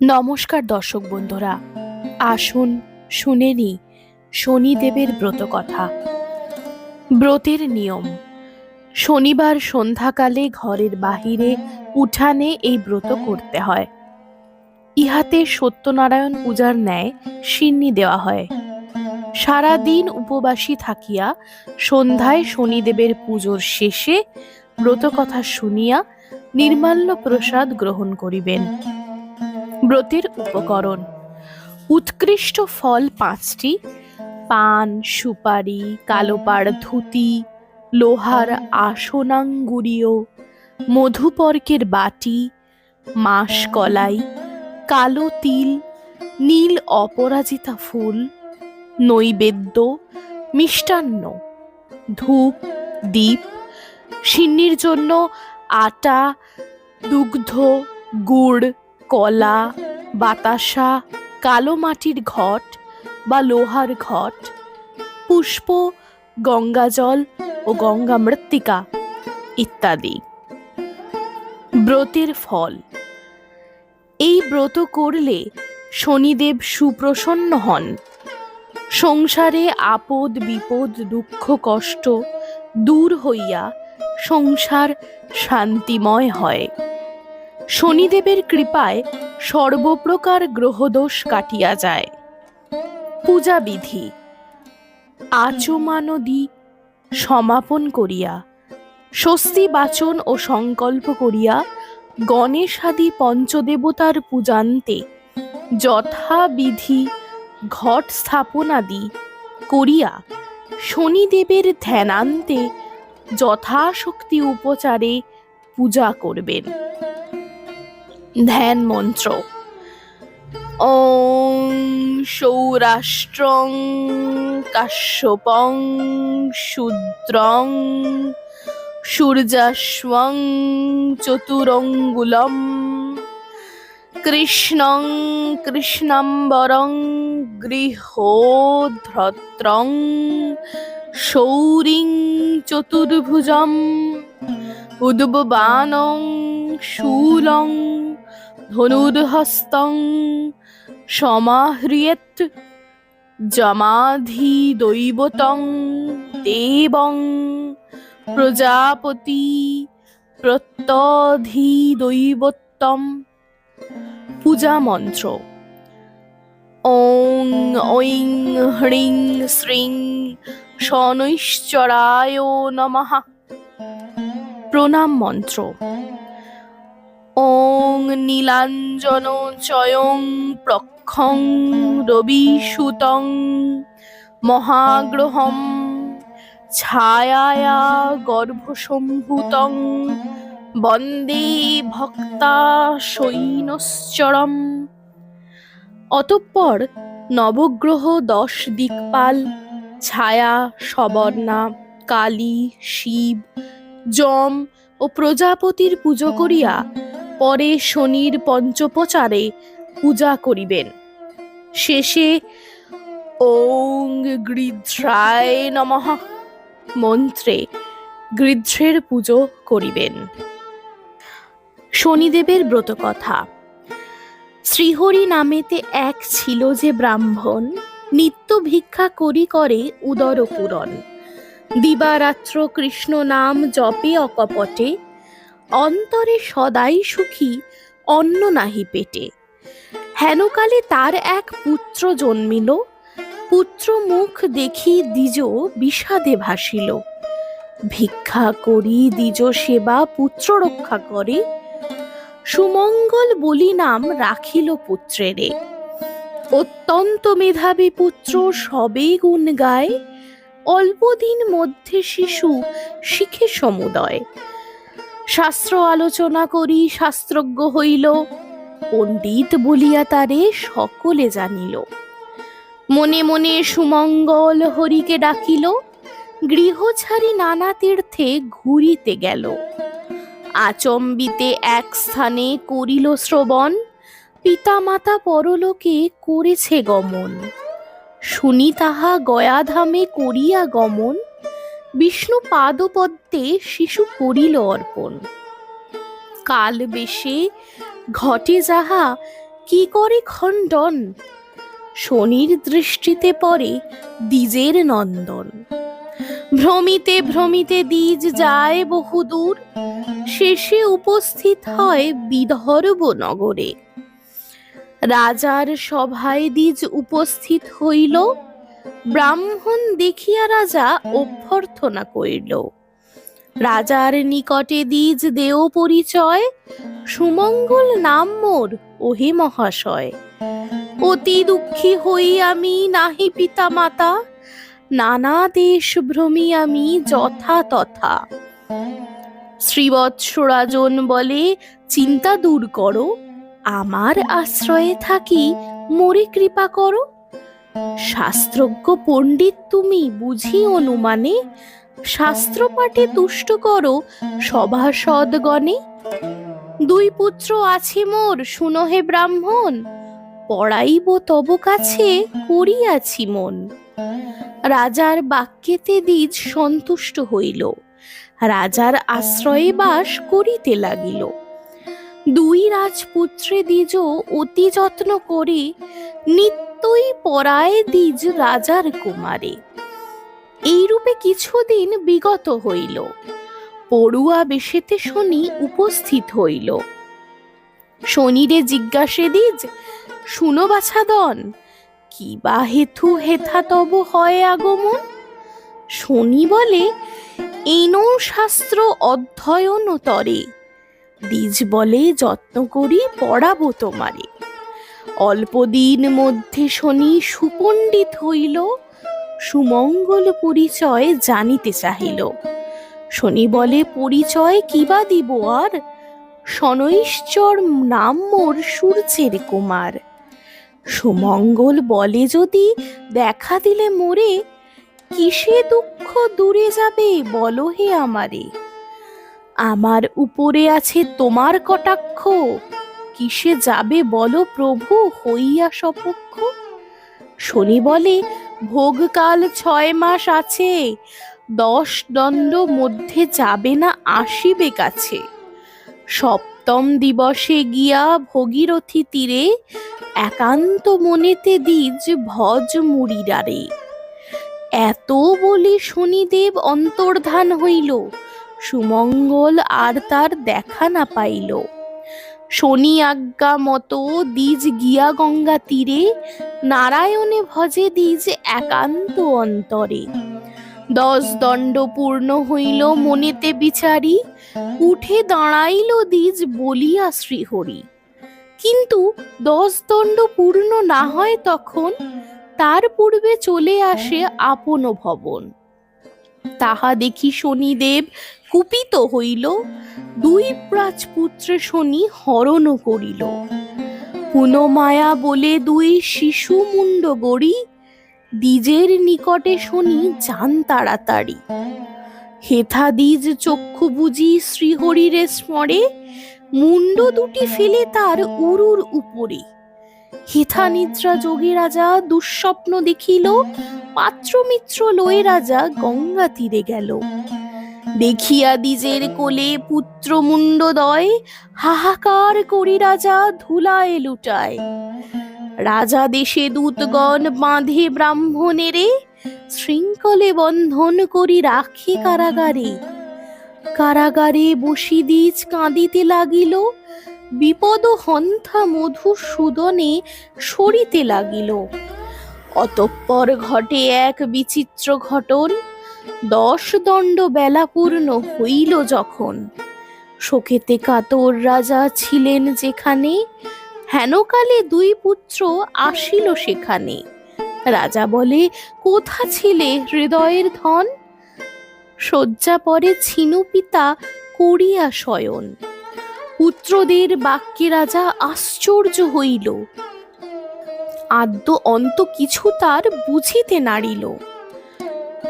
নমস্কার দর্শক বন্ধুরা, আসুন শুনে নি শনিদেবের ব্রত কথা। ব্রতের নিয়ম: শনিবার সন্ধ্যাকালে ঘরের বাহিরে উঠানে এই ব্রত করতে হয়। ইহাতে সত্যনারায়ণ পূজার ন্যায় সিন্নি দেওয়া হয়। সারা দিন উপবাসী থাকিয়া সন্ধ্যায় শনিদেবের পুজোর শেষে ব্রত কথা শুনিয়া নির্মাল্য প্রসাদ গ্রহণ করিবেন। ব্রতের উপকরণ: উৎকৃষ্ট ফল 5টি, পান, সুপারি, কালোপাড় ধুতি, লোহার আসনাঙ্গুরীয়, মধুপর্কের বাটি, মাসকলাই, কালো তিল, নীল অপরাজিতা ফুল, নৈবেদ্য, মিষ্টান্ন, ধূপ, দীপ, সিন্নির জন্য আটা, দুগ্ধ, গুড়, কলা, বাতাসা, কালো মাটির ঘট বা লোহার ঘট, পুষ্প, গঙ্গাজল ও গঙ্গা মৃত্তিকা ইত্যাদি। ব্রতের ফল: এই ব্রত করলে শনিদেব সুপ্রসন্ন হন। সংসারে আপদ বিপদ দুঃখ কষ্ট দূর হইয়া সংসার শান্তিময় হয়। শনিদেবের কৃপায় সর্বপ্রকার গ্রহদোষ কাটিয়া যায়। পূজা বিধি: আচমানদি সমাপন করিয়া, স্বস্তি বাচন ও সংকল্প করিয়া গণেশাদি পঞ্চদেবতার পূজান্তে যথাবিধি ঘট স্থাপনাদি করিয়া শনিদেবের ধ্যানান্তে যথাশক্তি উপচারে পূজা করবেন। ধ্যান মন্ত্র: ওং সৌরাষ্ট্রং কাশ্যপং শূদ্রং সূর্যাশ্বং চতুরঙ্গুলম কৃষ্ণং কৃষ্ণাম্বরং গৃহোধৃত্রং শৌরিং চতুর্ভুজম উদ্ববানং শূলং ধনুর্হস্তং সমাহ্রিয়েৎ যমাধিদৈবতং দেবং প্রজাপতি প্রত্যধিদৈবতম। পূজা মন্ত্র: ওং ঐং হ্রিং শ্রীং শনৈশ্চরায় নমঃ। প্রণাম মন্ত্র: ওং নীলাঞ্জনচয়ং প্রখ্যং রবিসুতং মহাগ্রহম ছায়ায়া গর্ভসম্ভূতং বন্দে ভক্তাশয়িনশ্চরম। অতঃপর নবগ্রহ 10 দিক্পাল, ছায়া, সবর্ণা, কালী, শিব, যম ও প্রজাপতির পুজো করিয়া পরে শনির পঞ্চোপচারে পূজা করিবেন। শেষে ওং গৃধ্রায় নমঃ মন্ত্রে গৃধ্রের পুজো করিবেন। শনিদেবের ব্রতকথা: শ্রীহরি নামেতে এক ছিল যে ব্রাহ্মণ, নিত্য ভিক্ষা করি করে উদর পূরণ। দিবারাত্র কৃষ্ণ নাম জপে অকপটে, অন্তরে সদাই সুখী অন্ন নাহি পেটে। হেনকালে তার এক পুত্র জন্মিল, পুত্র মুখ দেখি দ্বিজ বিষাদে ভাসিল। ভিক্ষা করি দ্বিজ সেবা পুত্র রক্ষা করে, সুমঙ্গল বলি নাম রাখিল পুত্রেরে। অত্যন্ত মেধাবী পুত্র সবে গুণ গায়, অল্পদিন মধ্যে শিশু শিখে সমুদয়। শাস্ত্র আলোচনা করি শাস্ত্রজ্ঞ হইল, পণ্ডিত বলিয়া তারে সকলে জানিল। মনে মনে সুমঙ্গল হরিকে ডাকিল, গৃহ ছাড়ি নানা তীর্থে ঘুরিতে গেল। আচম্বিতে এক স্থানে করিল শ্রবণ, পিতা মাতা পরলোকে করেছে গমন। শুনি তাহা গয়াধামে করিয়া গমন, বিষ্ণু পাদপদ্মে শিশু করিল অর্পণ। কাল বেশে ঘটে যাহা কি করে খণ্ডন। শনির দৃষ্টিতে পড়ে দ্বিজের নন্দন। ভ্রমিতে ভ্রমিতে দ্বিজ যায় বহুদূর, শেষে উপস্থিত হয় বিদর্ভ নগরে। রাজার সভায় দ্বিজ উপস্থিত হইল, ব্রাহ্মণ দেখিয়া রাজা অভ্যর্থনা করিল। রাজার নিকটে দ্বিজ দেও পরিচয়, সুমঙ্গল নাম মোর ওহে মহাশয়। অতি দুঃখী হই আমি, নাহি পিতা মাতা, নানা দেশ ভ্রমি আমি যথা তথা। শ্রীবৎস রাজন বলে চিন্তা দূর করো, আমার আশ্রয়ে থাকি মোরে কৃপা করো। শাস্ত্রজ্ঞ পণ্ডিত তুমি বুঝি অনুমানে, শাস্ত্র পাঠে তুষ্ট করো সভাসদগণে। দুই পুত্র আছে মোর শুনো হে ব্রাহ্মণ, পড়াইব তব কাছে করিয়াছি মন। রাজার বাক্যেতে দ্বিজ সন্তুষ্ট হইল, রাজার আশ্রয়ে বাস করিতে লাগিল। দুই রাজপুত্রে দ্বিজ অতি যত্ন করে, নিত্যই পরায় দ্বিজ রাজার কুমারে। এইরূপে কিছুদিন বিগত হইল, পড়ুয়া বেশেতে শনি উপস্থিত হইল। শনিরে জিজ্ঞাসে দ্বিজ, শুনো বাছাদন, কি বা হেতু হেথা তব হয় আগমন। শনি বলে, এন শাস্ত্র অধ্যয়ন তরে। দ্বিজ বলে, যত্ন করি পড়াবো তোমারে। অল্পদিন মধ্যে শনি সুপণ্ডিত হইল, সুমঙ্গল পরিচয় জানিতে চাহিল। শনি বলে, পরিচয় কিবা দিব আর, শনৈশ্চর নাম মোর সূর্যের কুমার। সুমঙ্গল বলে, যদি দেখা দিলে মোরে, কিসে দুঃখ দূরে যাবে বলো হে আমারে। আমার উপরে আছে তোমার কটাক্ষ, কিসে যাবে বলো প্রভু হইয়া সপক্ষ। শনি বলে, ভোগকাল 6 মাস আছে, 10 দণ্ড মধ্যে যাবে না আসিবে কাছে। সপ্তম দিবসে গিয়া ভগীরথী তীরে, একান্ত মনেতে দ্বিজ ভজ মুড়িরারে। এত বলে শনিদেব অন্তর্ধান হইল, সুমঙ্গল আর তার দেখা না পাইল। শনি আজ্ঞা মতো দ্বিজ গিয়া গঙ্গা তীরে, নারায়ণে ভজে দ্বিজ একান্ত অন্তরে। 10 দণ্ড পূর্ণ হইল মনেতে বিচারি, উঠে দাঁড়াইল দ্বিজ বলিয়া শ্রীহরি। কিন্তু 10 দণ্ড পূর্ণ না হয় তখন, তার পূর্বে চলে আসে আপন ভবন। তাহা দেখি শনিদেব কুপিত হইল, দুই রাজপুত্রে শনি হরণ করিল। পুনমায়া বলে দুই শিশু মুন্ড গড়ি, দ্বিজের নিকটে শনি যান তাড়াতাড়ি। হেথা দ্বিজ চক্ষু বুঝি শ্রীহরিরে স্মরে, মুন্ড দুটি ফেলে তার উরুর উপরে। হেথা নিদ্রা যোগে রাজা দুঃস্বপ্ন দেখিল, পাত্র মিত্র লয়ে রাজা গঙ্গা তীরে গেল। দেখিয়া দ্বিজের কোলে পুত্র মুন্ডদয়, হাহাকার করি রাজা ধুলায় লুটায়। রাজা দেশে দূতগণ বাঁধে ব্রাহ্মণেরে, শৃঙ্খলে বন্ধন করি রাখে কারাগারে। কারাগারে বসি দ্বিজ কাঁদিতে লাগিল, বিপদ হন্থা মধুসূদনে সরিতে লাগিল। অতঃপর ঘটে এক বিচিত্র ঘটন, 10 দণ্ড বেলা পূর্ণ হইল যখন। শোকেতে কাতর রাজা ছিলেন যেখানে, হেনকালে দুই পুত্র আসিল সেখানে। রাজা বলে, কোথা ছিলে হৃদয়ের ধন, শয্যা পরে ছিনু পিতা করিয়া শয়ন। পুত্রদের বাক্যে রাজা আশ্চর্য হইল, আদ্য অন্ত কিছু তার বুঝিতে নারিল।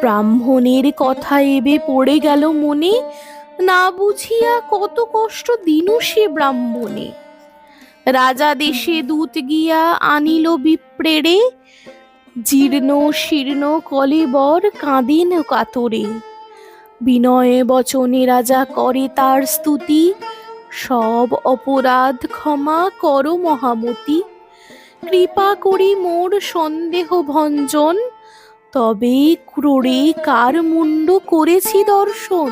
ব্রাহ্মণের কথা এবে পড়ে গেল মনে, না বুঝিয়া কত কষ্ট দিনু সে ব্রাহ্মণে। রাজা দেশে দূত গিয়া আনিল বিপ্রেরে, জীর্ণ শীর্ণ কলেবর কাঁদেন কাতরে। বিনয়ে বচনে রাজা করে তার স্তুতি, সব অপরাধ ক্ষমা করো মহামতি, কৃপা করি মোর সন্দেহ ভঞ্জন, তবে ক্রোড়ে কার মুণ্ড করেছি দর্শন।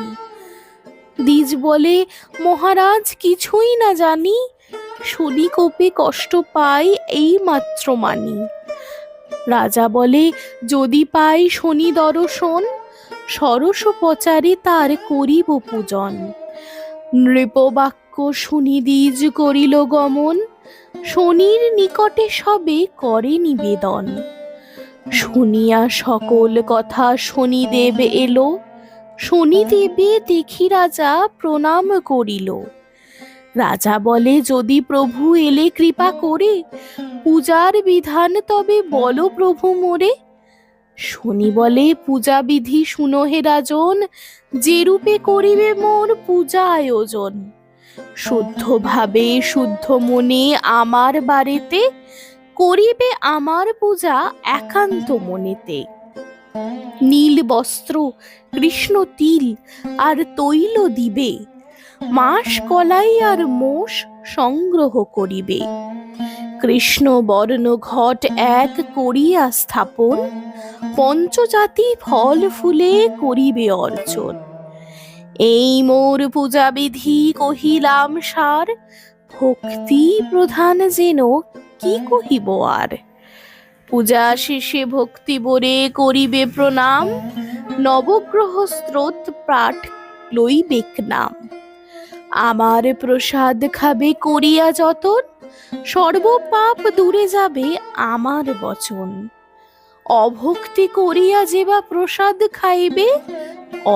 দ্বিজ বলে মহারাজ কিছুই না জানি, শনি কোপে কষ্ট পাই এই মাত্র মানি। রাজা বলে যদি পাই শনি দর্শন, ষোড়শ পচারে তার করিব পূজন। নৃপবাক্য শুনি দ্বিজ করিল গমন, শনির নিকটে সবে করে নিবেদন। শুনিয়া সকল কথা শনিদেব এলো, শনিদেবে দেখি রাজা প্রণাম করিল। রাজা বলে যদি প্রভু এলে কৃপা করে, পূজার বিধান তবে বলো প্রভু মোরে। শনি বলে পূজা বিধি শুনো হে রাজন, যে রূপে করিবে মোর পূজা আয়োজন। শুদ্ধ ভাবে শুদ্ধ মনে আমার বাড়িতে, করিবে আমার পূজা একান্ত মনেতে। নীল বস্ত্র কৃষ্ণ তিল আর তৈল দিবে, মাস কলাই আর মোষ সংগ্রহ করিবে। কৃষ্ণ বর্ণ ঘট এক করিয়া স্থাপন, পঞ্চজাতি ফল ফুলে করিবে অর্চন। এই মোর পূজা বিধি কহিলাম সার, ভক্তি প্রধান যেন কি কহিব আর। পূজা শেষে ভক্তি ভরে করিবে প্রণাম, নবগ্রহ স্রোত পাঠ লইবেক নাম। আমার প্রসাদ খাবে করিয়া যতন, সর্বপাপ দূরে যাবে আমার বচন। অভক্তি করিয়া যেবা প্রসাদ খাইবে,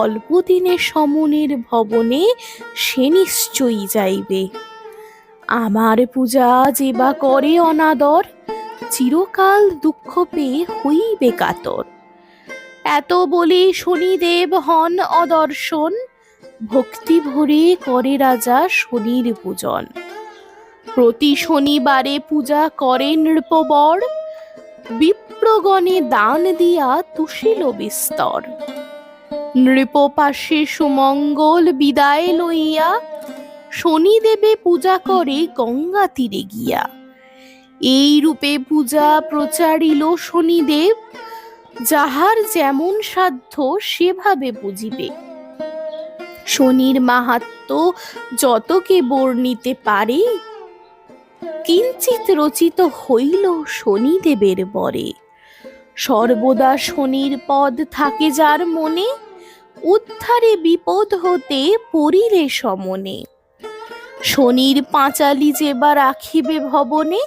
অল্প দিনে সমনের ভবনে সে নিশ্চয়ই যাইবে। আমার পূজা যেবা করে অনাদর, চিরকাল দুঃখ পেয়ে হইবে কাতর। এত বলে শনিদেব হন অদর্শন, ভক্তি ভরে করে রাজা শনির পূজন। প্রতি শনিবারে পূজা করেন নৃপবর, বিপ্রগণে দান দিয়া তুষিল বিস্তর। নৃপ পাশে সুমঙ্গল বিদায় লইয়া, শনিদেবে পূজা করে গঙ্গা তীরে গিয়া। এই রূপে পূজা প্রচারিল শনিদেব, যাহার যেমন সাধ্য সেভাবে বুঝিবে। শনির মাহাত্ম্য যতকে বর্ণিতে পারে, কিঞ্চিত রচিত হইল শনিদেবের বরে। সর্বদা শনির পদ থাকে যার মনে, উদ্ধারে বিপদ হতে পড়িলে সমনে। শনির পাঁচালি যেবা রাখিবে ভবনে,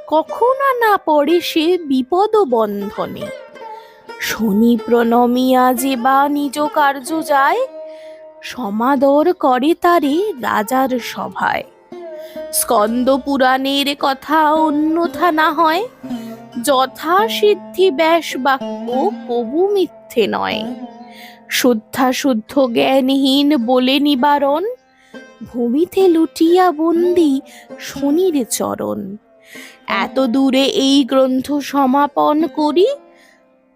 কখনো না পড়ে সে বিপদ বন্ধনে। শনি প্রণমিয়া যেবা নিজ কার্য যায়, সমাদর করে তারে রাজার সভায়। স্কন্দ পুরাণের কথা অন্যথা না হয়, যথা সিদ্ধি ব্যাস বাক্য কবু মিথ্যে নয়। শুদ্ধা শুদ্ধ জ্ঞানহীন বলে নিবারণ, ভূমিতে লুটিয়া বন্দি শনির চরণ। এত দূরে এই গ্রন্থ সমাপন করি,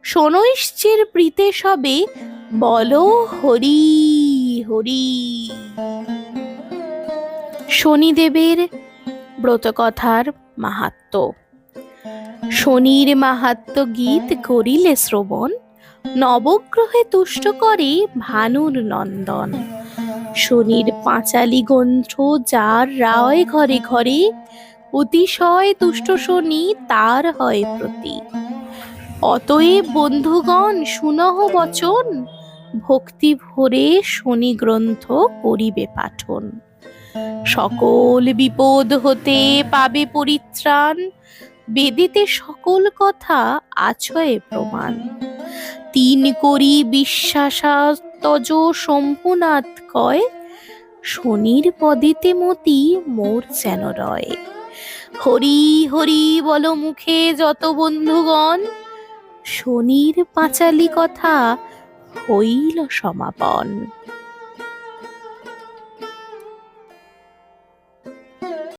শনৈশ্চের প্রীতে সবে বলো হরি হরি। শনিদেবের ব্রতকথার মাহাত্ম্য। শনির মাহাত্ম্য গীত করিলে শ্রবণ, নবগ্রহে তুষ্ট করে ভানুর নন্দন। শনির পাঁচালি গ্রন্থ যার রায় ঘরে ঘরে, অতিশয় তুষ্ট শনি তার হয় প্রতি। অতএব বন্ধুগণ শুনহ বচন, ভক্তি ভরে শনি গ্রন্থ করিবে পাঠন। সকল বিপদ হতে পাবে পরিত্রাণ, বেদেতে সকল কথা আছয়ে প্রমাণ। তিন করি বিশ্বাসাত্মজ শম্ভুনাথ কয়, শনির পদেতে মতি মোর যেন রয়। হরি হরি বল মুখে যত বন্ধুগণ, শনির পাঁচালি কথা হইল সমাপন।